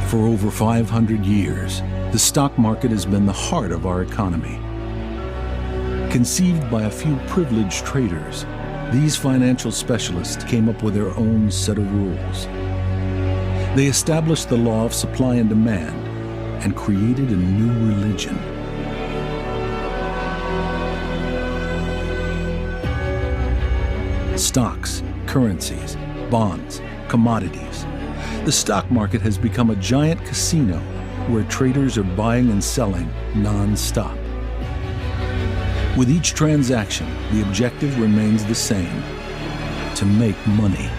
For over 500 years, the stock market has been the heart of our economy. Conceived by a few privileged traders, these financial specialists came up with their own set of rules. They established the law of supply and demand and created a new religion. Stocks, currencies, bonds, commodities. The stock market has become a giant casino where traders are buying and selling non-stop. With each transaction, the objective remains the same: to make money.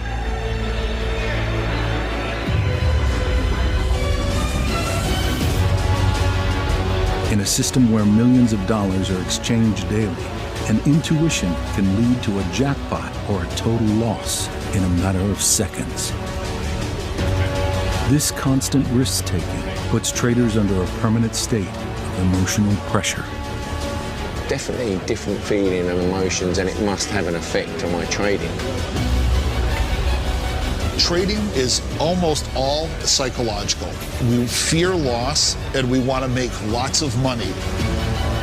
In a system where millions of dollars are exchanged daily, an intuition can lead to a jackpot or a total loss in a matter of seconds. This constant risk-taking puts traders under a permanent state of emotional pressure. Definitely different feeling and emotions, and it must have an effect on my trading. Trading is almost all psychological. We fear loss and we want to make lots of money.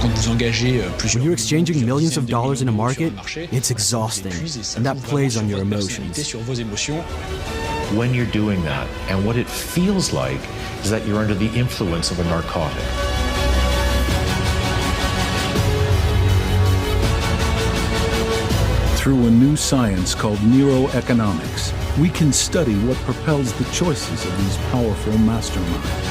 When you're exchanging millions of dollars in a market, it's exhausting, and that plays on your emotions. When you're doing that, and what it feels like is that you're under the influence of a narcotic. Through a new science called neuroeconomics, we can study what propels the choices of these powerful masterminds.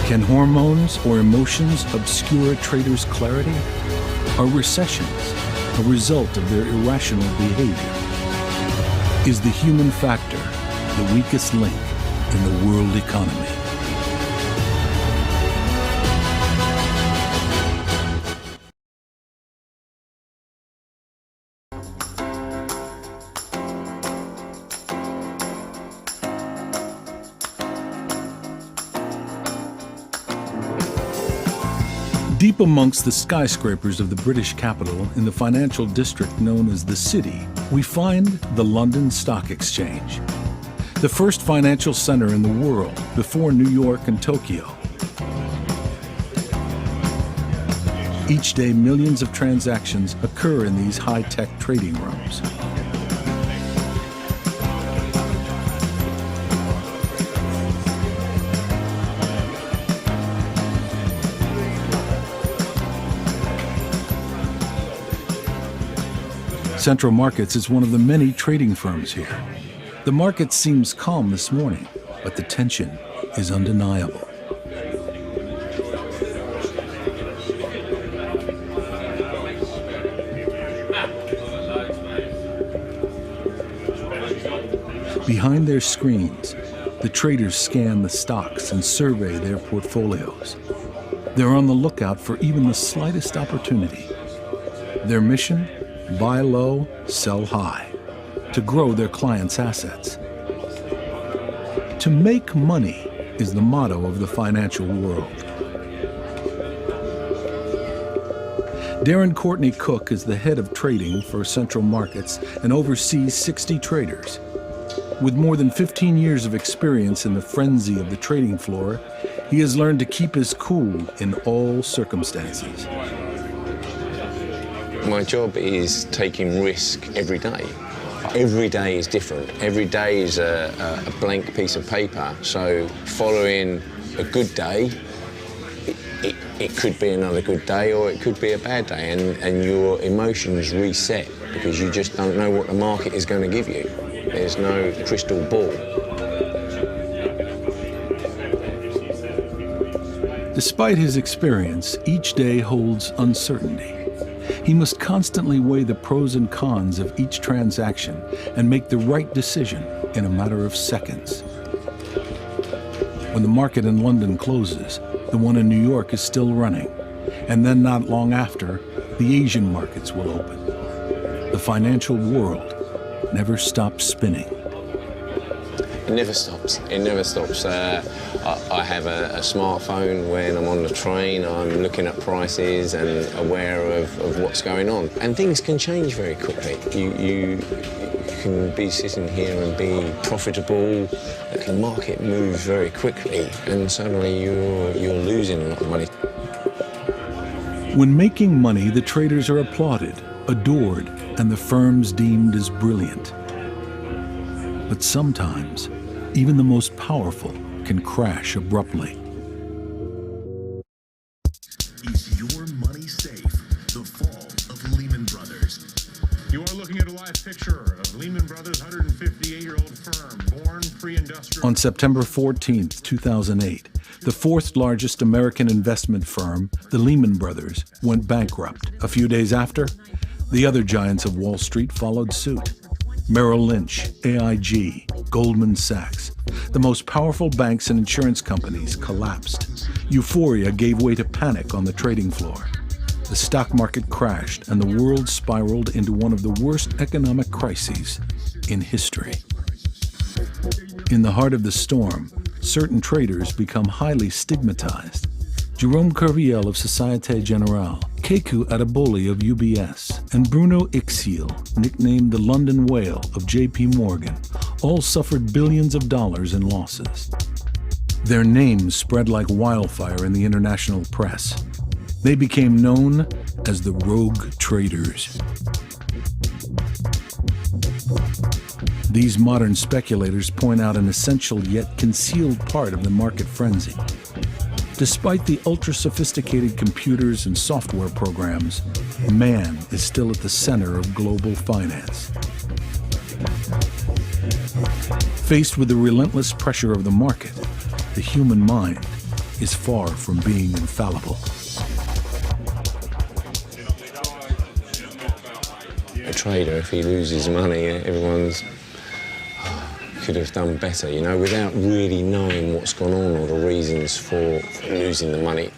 Can hormones or emotions obscure a trader's clarity? Are recessions a result of their irrational behavior? Is the human factor the weakest link in the world economy? Deep amongst the skyscrapers of the British capital in the financial district known as the City, we find the London Stock Exchange, the first financial center in the world before New York and Tokyo. Each day, millions of transactions occur in these high-tech trading rooms. Central Markets is one of the many trading firms here. The market seems calm this morning, but the tension is undeniable. Behind their screens, the traders scan the stocks and survey their portfolios. They're on the lookout for even the slightest opportunity. Their mission? Buy low, sell high, to grow their clients' assets. To make money is the motto of the financial world. Darren Courtney Cook is the head of trading for Central Markets and oversees 60 traders. With more than 15 years of experience in the frenzy of the trading floor, he has learned to keep his cool in all circumstances. My job is taking risk every day. Every day is different. Every day is a blank piece of paper. So following a good day, it could be another good day or it could be a bad day, and your emotions reset because you just don't know what the market is going to give you. There's no crystal ball. Despite his experience, each day holds uncertainty. He must constantly weigh the pros and cons of each transaction and make the right decision in a matter of seconds. When the market in London closes, the one in New York is still running, and then not long after, the Asian markets will open. The financial world never stops spinning. It never stops. It never stops. I have a smartphone. When I'm on the train, I'm looking at prices and aware of what's going on. And things can change very quickly. You can be sitting here and be profitable. The market moves very quickly, and suddenly you're losing a lot of money. When making money, the traders are applauded, adored, and the firms deemed as brilliant. But sometimes, even the most powerful can crash abruptly. Is your money safe? The fall of Lehman Brothers. You are looking at a live picture of Lehman Brothers' 158-year-old firm, born pre-industrial. On September 14, 2008, the fourth largest American investment firm, the Lehman Brothers, went bankrupt. A few days after, the other giants of Wall Street followed suit. Merrill Lynch, AIG, Goldman Sachs. The most powerful banks and insurance companies collapsed. Euphoria gave way to panic on the trading floor. The stock market crashed and the world spiraled into one of the worst economic crises in history. In the heart of the storm, certain traders become highly stigmatized. Jerome Kerviel of Societe Generale, Keku Adeboli of UBS, and Bruno Ixiel, nicknamed the London Whale of JP Morgan, all suffered billions of dollars in losses. Their names spread like wildfire in the international press. They became known as the rogue traders. These modern speculators point out an essential yet concealed part of the market frenzy. Despite the ultra-sophisticated computers and software programs, man is still at the center of global finance. Faced with the relentless pressure of the market, the human mind is far from being infallible. A trader, if he loses money, everyone's could have done better, you know, without really knowing what's gone on or the reasons for losing the money.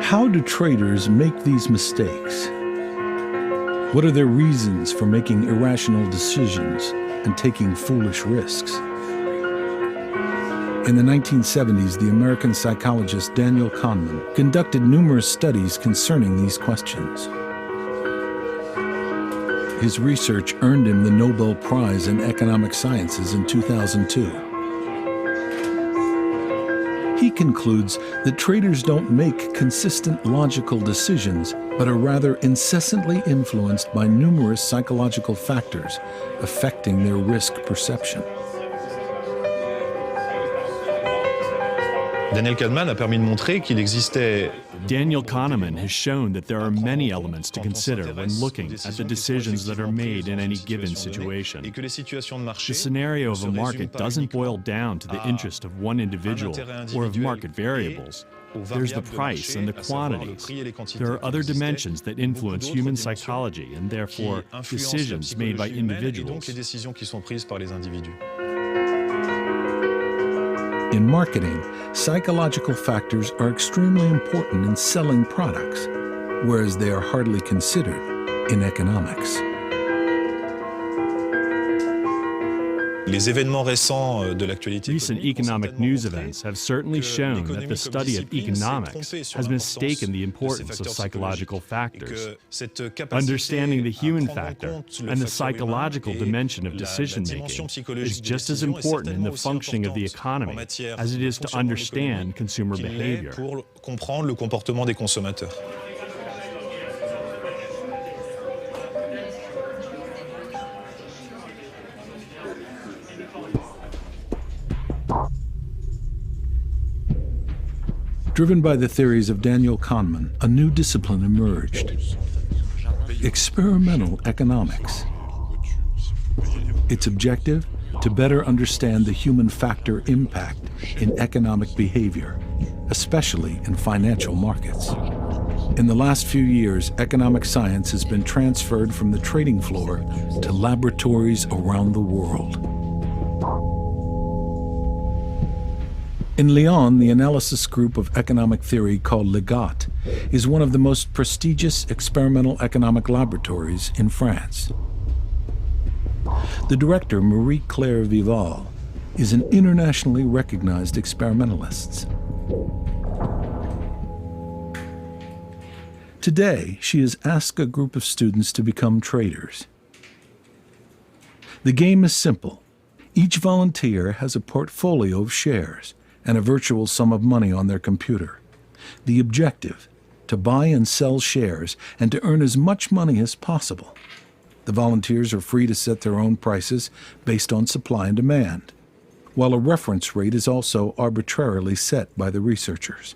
How do traders make these mistakes? What are their reasons for making irrational decisions and taking foolish risks? In the 1970s, the American psychologist Daniel Kahneman conducted numerous studies concerning these questions. His research earned him the Nobel Prize in Economic Sciences in 2002. He concludes that traders don't make consistent logical decisions, but are rather incessantly influenced by numerous psychological factors affecting their risk perception. Daniel Kahneman a permis de montrer qu'il existait. Daniel Kahneman has shown that there are many elements to consider when looking at the decisions that are made in any given situation. The scenario of a market doesn't boil down to the interest of one individual or of market variables. There's the price and the quantities. There are other dimensions that influence human psychology and therefore decisions made by individuals. In marketing, psychological factors are extremely important in selling products, whereas they are hardly considered in economics. Recent economic news events have certainly shown that the study of economics has mistaken the importance of psychological factors. Understanding the human factor and the psychological dimension of decision-making is just as important in the functioning of the economy as it is to understand consumer behavior. Driven by the theories of Daniel Kahneman, a new discipline emerged: experimental economics. Its objective? To better understand the human factor impact in economic behavior, especially in financial markets. In the last few years, economic science has been transferred from the trading floor to laboratories around the world. In Lyon, the analysis group of economic theory called Legat is one of the most prestigious experimental economic laboratories in France. The director, Marie-Claire Vival, is an internationally recognized experimentalist. Today, she has asked a group of students to become traders. The game is simple. Each volunteer has a portfolio of shares and a virtual sum of money on their computer. The objective, to buy and sell shares and to earn as much money as possible. The volunteers are free to set their own prices based on supply and demand, while a reference rate is also arbitrarily set by the researchers.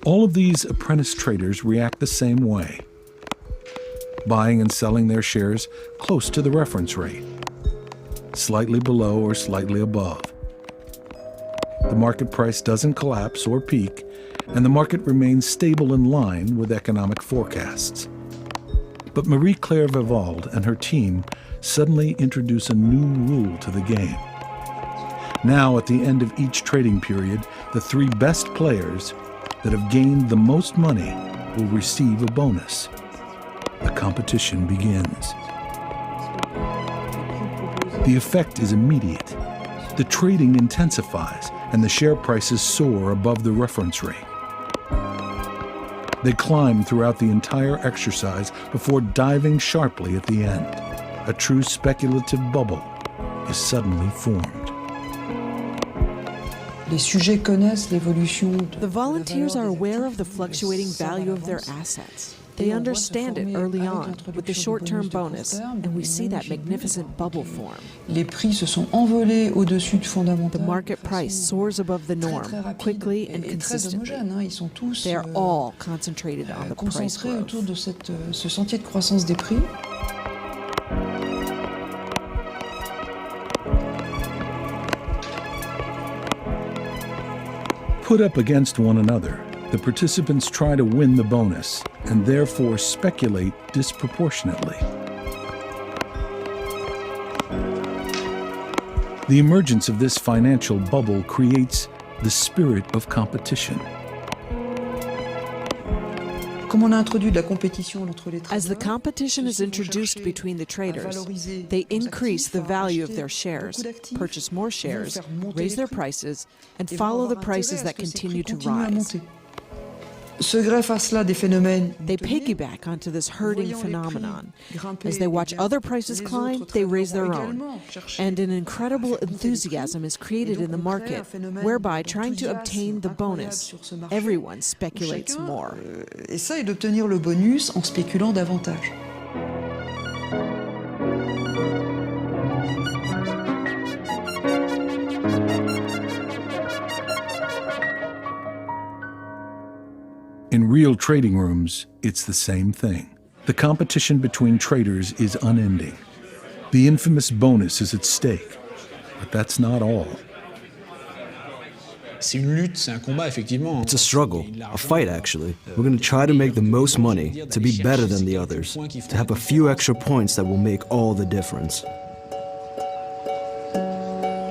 All of these apprentice traders react the same way, buying and selling their shares close to the reference rate, slightly below or slightly above. The market price doesn't collapse or peak, and the market remains stable in line with economic forecasts. But Marie-Claire Vival and her team suddenly introduce a new rule to the game. Now, at the end of each trading period, the 3 best players that have gained the most money will receive a bonus. The competition begins. The effect is immediate. The trading intensifies and the share prices soar above the reference rate. They climb throughout the entire exercise before diving sharply at the end. A true speculative bubble is suddenly formed. The volunteers are aware of the fluctuating value of their assets. They understand it early on with the short-term bonus, and we see that magnificent bubble form. The market price soars above the norm, quickly and consistently. They are all concentrated on the price growth. Put up against one another, the participants try to win the bonus and therefore speculate disproportionately. The emergence of this financial bubble creates the spirit of competition. As the competition is introduced between the traders, they increase the value of their shares, purchase more shares, raise their prices, and follow the prices that continue to rise. They piggyback onto this herding phenomenon. As they watch other prices climb, they raise their own. And an incredible enthusiasm is created in the market, whereby trying to obtain the bonus, everyone speculates more. In real trading rooms, it's the same thing. The competition between traders is unending. The infamous bonus is at stake, but that's not all. It's a struggle, a fight actually. We're going to try to make the most money, to be better than the others, to have a few extra points that will make all the difference.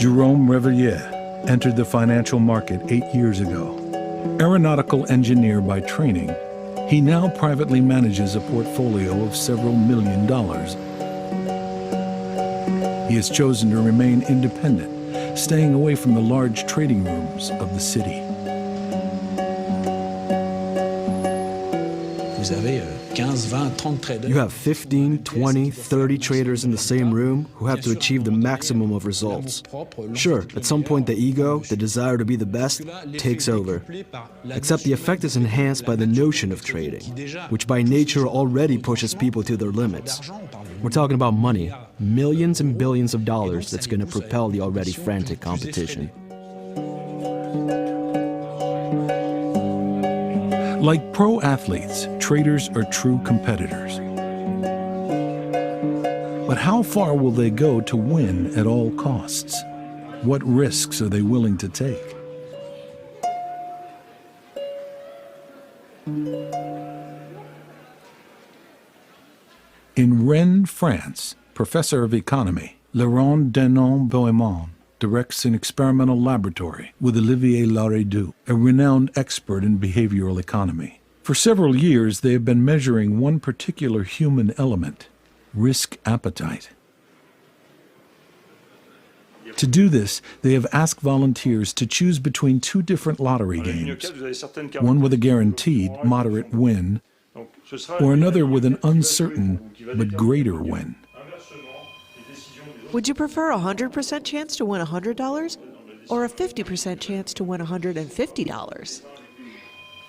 Jerome Revillier entered the financial market 8 years ago. Aeronautical engineer by training, he now privately manages a portfolio of several $1 million. He has chosen to remain independent, staying away from the large trading rooms of the city. You have 15, 20, 30 traders in the same room who have to achieve the maximum of results. Sure, at some point the ego, the desire to be the best, takes over. Except the effect is enhanced by the notion of trading, which by nature already pushes people to their limits. We're talking about money, millions and billions of dollars that's going to propel the already frantic competition. Like pro athletes, traders are true competitors. But how far will they go to win at all costs? What risks are they willing to take? Rennes, France, professor of economy, Laurent Denon-Bohemond directs an experimental laboratory with Olivier Laredoux, a renowned expert in behavioral economy. For several years, they have been measuring one particular human element, risk appetite. To do this, they have asked volunteers to choose between two different lottery games, one with a guaranteed moderate win, or another with an uncertain but greater win. Would you prefer a 100% chance to win $100 or a 50% chance to win $150?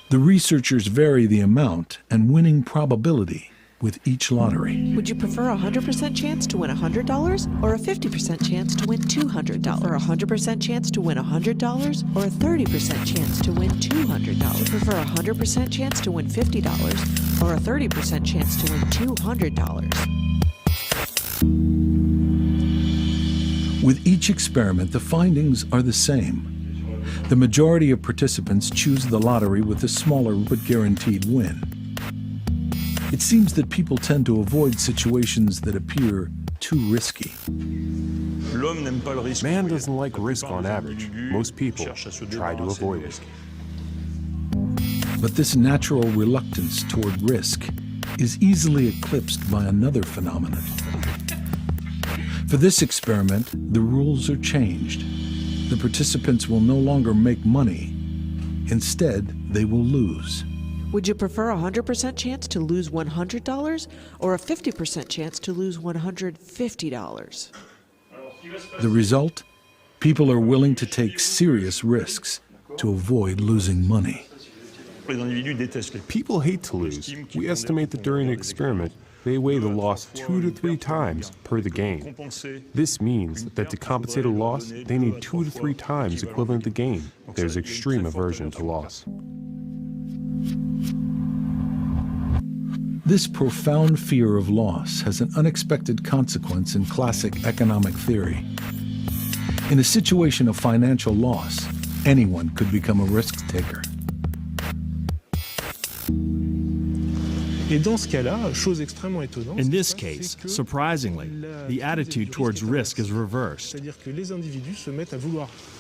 The researchers vary the amount and winning probability with each lottery. Would you prefer a 100% chance to win $100 or a 50% chance to win $200? Or a 100% chance to win $100 or a 30% chance to win $200? Would you prefer a 100% chance to win $50 or a 30% chance to win $200? With each experiment, the findings are the same. The majority of participants choose the lottery with the smaller but guaranteed win. It seems that people tend to avoid situations that appear too risky. Man doesn't like risk on average. Most people try to avoid it. But this natural reluctance toward risk is easily eclipsed by another phenomenon. For this experiment, the rules are changed. The participants will no longer make money. Instead, they will lose. Would you prefer a 100% chance to lose $100 or a 50% chance to lose $150? The result? People are willing to take serious risks to avoid losing money. People hate to lose. We estimate that during the experiment, they weigh the loss 2 to 3 times per the gain. This means that to compensate a loss, they need 2 to 3 times equivalent to gain. There's extreme aversion to loss. This profound fear of loss has an unexpected consequence in classic economic theory. In a situation of financial loss, anyone could become a risk taker. In this case, surprisingly, the attitude towards risk is reversed.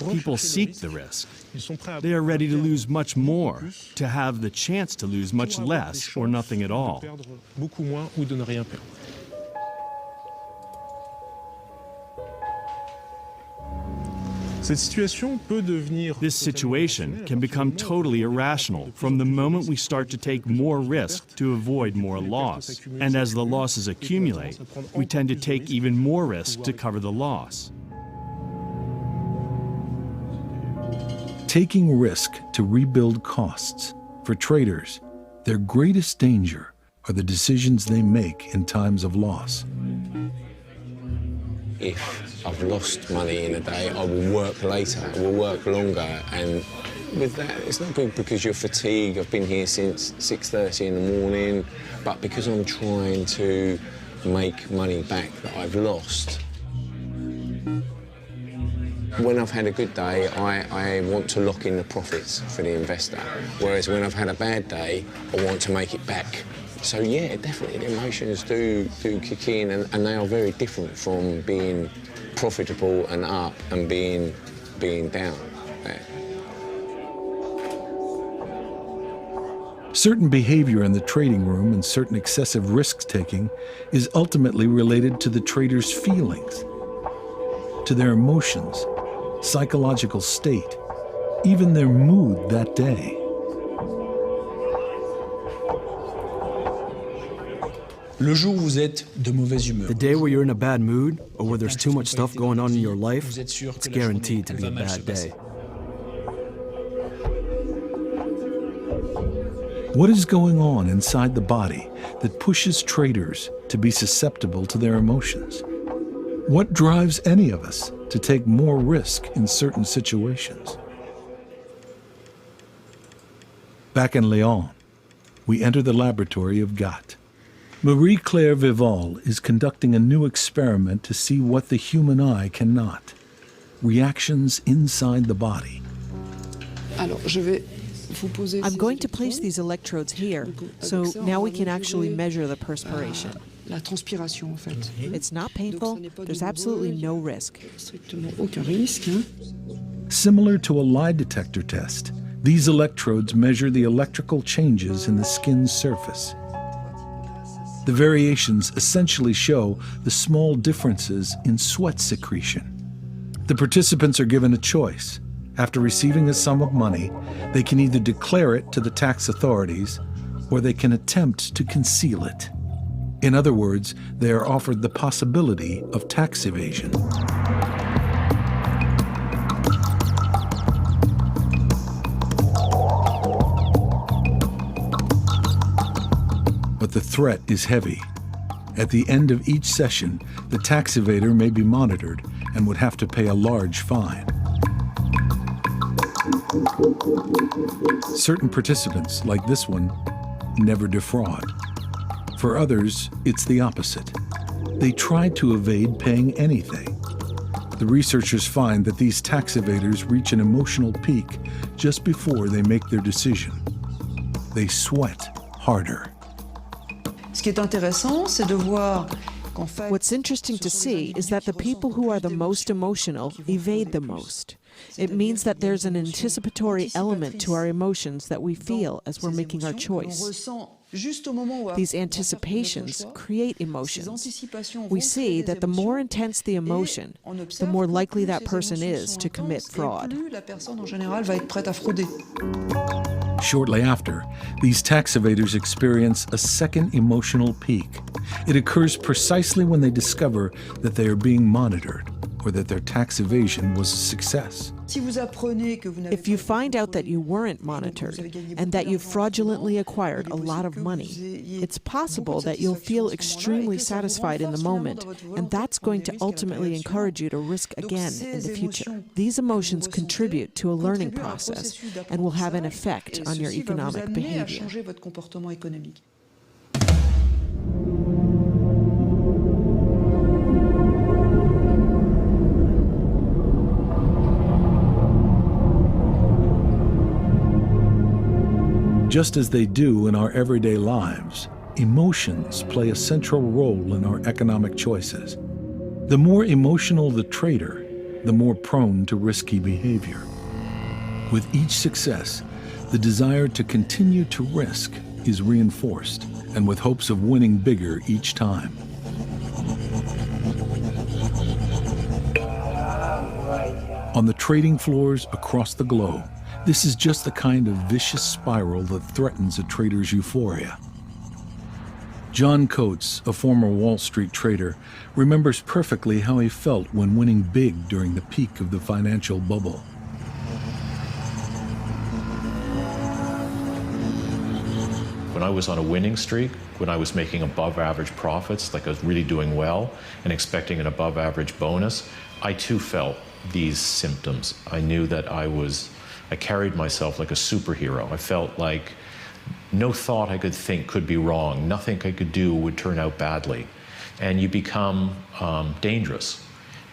People seek the risk. They are ready to lose much more, to have the chance to lose much less or nothing at all. This situation can become totally irrational from the moment we start to take more risk to avoid more loss. And as the losses accumulate, we tend to take even more risk to cover the loss. Taking risk to rebuild costs. For traders, their greatest danger are the decisions they make in times of loss. If I've lost money in a day, I will work later, I will work longer, and with that, it's not good because you're fatigued. I've been here since 6:30 in the morning, but because I'm trying to make money back that I've lost. When I've had a good day, I want to lock in the profits for the investor, whereas when I've had a bad day, I want to make it back. So yeah, definitely the emotions do kick in, and they are very different from being profitable and up and being down. Yeah. Certain behavior in the trading room and certain excessive risk-taking is ultimately related to the trader's feelings, to their emotions, psychological state, even their mood that day. The day where you're in a bad mood or where there's too much stuff going on in your life, it's guaranteed to be a bad day. What is going on inside the body that pushes traders to be susceptible to their emotions? What drives any of us to take more risk in certain situations? Back in Lyon, we enter the laboratory of GATT. Marie-Claire Vival is conducting a new experiment to see what the human eye cannot. Reactions inside the body. I'm going to place these electrodes here, so now we can actually measure the perspiration. la transpiration en fait. It's not painful. There's absolutely no risk. Strictement aucun risque. Hein. Similar to a lie detector test, these electrodes measure the electrical changes in the skin's surface. The variations essentially show the small differences in sweat secretion. The participants are given a choice. After receiving a sum of money, they can either declare it to the tax authorities or they can attempt to conceal it. In other words, they are offered the possibility of tax evasion. But the threat is heavy. At the end of each session, the tax evader may be monitored and would have to pay a large fine. Certain participants, like this one, never defraud. For others, it's the opposite. They try to evade paying anything. The researchers find that these tax evaders reach an emotional peak just before they make their decision. They sweat harder. Ce qui est intéressant, c'est de voir What's interesting to see is that the people who are the most emotional evade the most. It means that there's an anticipatory element to our emotions that we feel as we're making our choice. These anticipations create emotions. We see that the more intense the emotion, the more likely that person is to commit fraud. Shortly after, these tax evaders experience a second emotional peak. It occurs precisely when they discover that they are being monitored or that their tax evasion was a success. If you find out that you weren't monitored and that you've fraudulently acquired a lot of money, it's possible that you'll feel extremely satisfied in the moment, and that's going to ultimately encourage you to risk again in the future. These emotions contribute to a learning process and will have an effect on your economic behavior. Just as they do in our everyday lives, emotions play a central role in our economic choices. The more emotional the trader, the more prone to risky behavior. With each success, the desire to continue to risk is reinforced, and with hopes of winning bigger each time. On the trading floors across the globe, this is just the kind of vicious spiral that threatens a trader's euphoria. John Coates, a former Wall Street trader, remembers perfectly how he felt when winning big during the peak of the financial bubble. When I was on a winning streak, when I was making above average profits, like I was really doing well and expecting an above average bonus, I too felt these symptoms. I knew that I carried myself like a superhero. I felt like no thought I could think could be wrong. Nothing I could do would turn out badly. And you become dangerous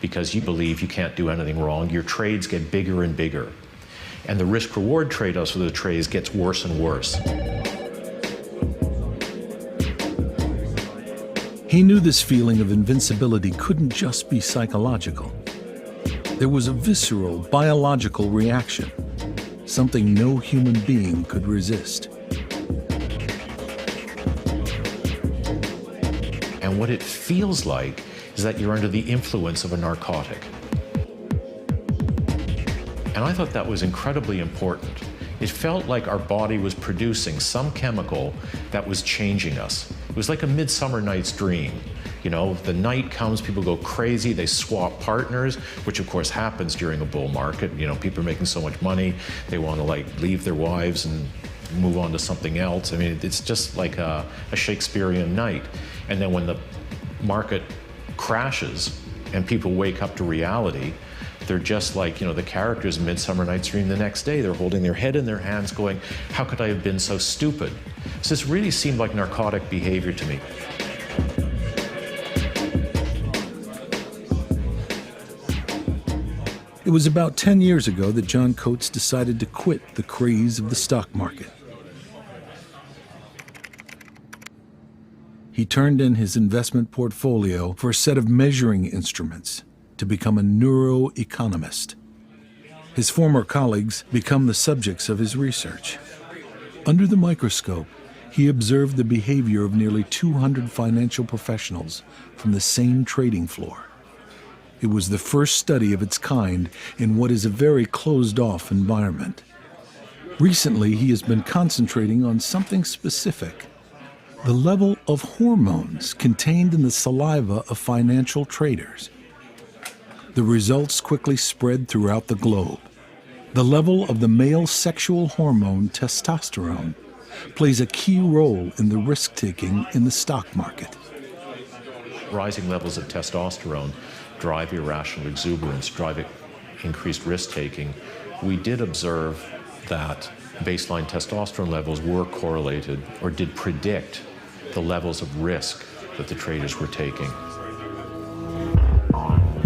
because you believe you can't do anything wrong. Your trades get bigger and bigger. And the risk-reward trade-offs for the trades gets worse and worse. He knew this feeling of invincibility couldn't just be psychological. There was a visceral, biological reaction, something no human being could resist. And what it feels like is that you're under the influence of a narcotic. And I thought that was incredibly important. It felt like our body was producing some chemical that was changing us. It was like a Midsummer Night's Dream. You know, the night comes, people go crazy, they swap partners, which of course happens during a bull market. You know, people are making so much money, they want to like leave their wives and move on to something else. I mean, it's just like a Shakespearean night. And then when the market crashes and people wake up to reality, they're just like, you know, the characters in Midsummer Night's Dream the next day. They're holding their head in their hands going, how could I have been so stupid? So this really seemed like narcotic behavior to me. It was about 10 years ago that John Coates decided to quit the craze of the stock market. he turned in his investment portfolio for a set of measuring instruments to become a neuroeconomist. His former colleagues become the subjects of his research. Under the microscope, he observed the behavior of nearly 200 financial professionals from the same trading floor. It was the first study of its kind in what is a very closed-off environment. Recently, he has been concentrating on something specific: the level of hormones contained in the saliva of financial traders. The results quickly spread throughout the globe. The level of the male sexual hormone testosterone plays a key role in the risk-taking in the stock market. Rising levels of testosterone drive irrational exuberance, drive increased risk-taking. We did observe that baseline testosterone levels were correlated or did predict the levels of risk that the traders were taking.